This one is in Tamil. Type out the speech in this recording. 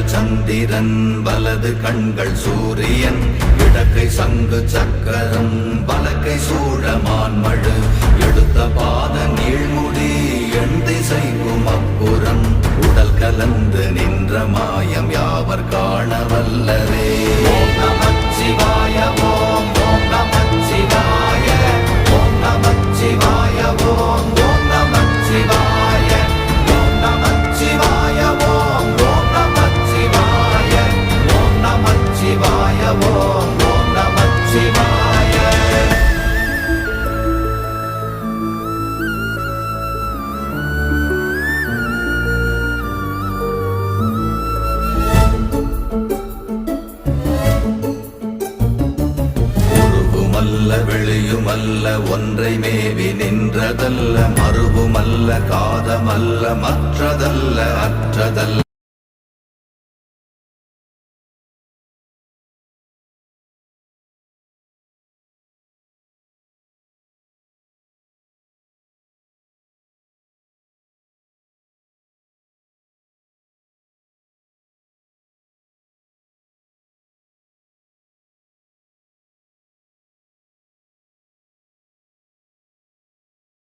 இடங்கள் சந்திரன் வலது கண்கள் சூரியன் இடக்கை சங்கு சக்கரம் வலக்கை சூழமான்மழு எடுத்த பாத நீழ்முடி எண் திசைக்கும் அப்புறம் உடல் கலந்து நின்ற மாயம் யாவர் காண வல்லரே. ஓம் நமச்சிவாய ஓம் ஓம் நமச்சிவாய ஓம் நமச்சிவாய ஓம் ஓம் நமச்சிவாய ஓம் நமச்சிவாய ஓம் ஓம் நமச்சிவாய ஓம் நமச்சிவாய ஓம் ஓம் நமச்சிவாய. வெளியுமல்ல ஒன்றை மேவி நின்றதல்ல மறுவுமல்ல காதமல்ல மற்றதல்ல அற்றதல்ல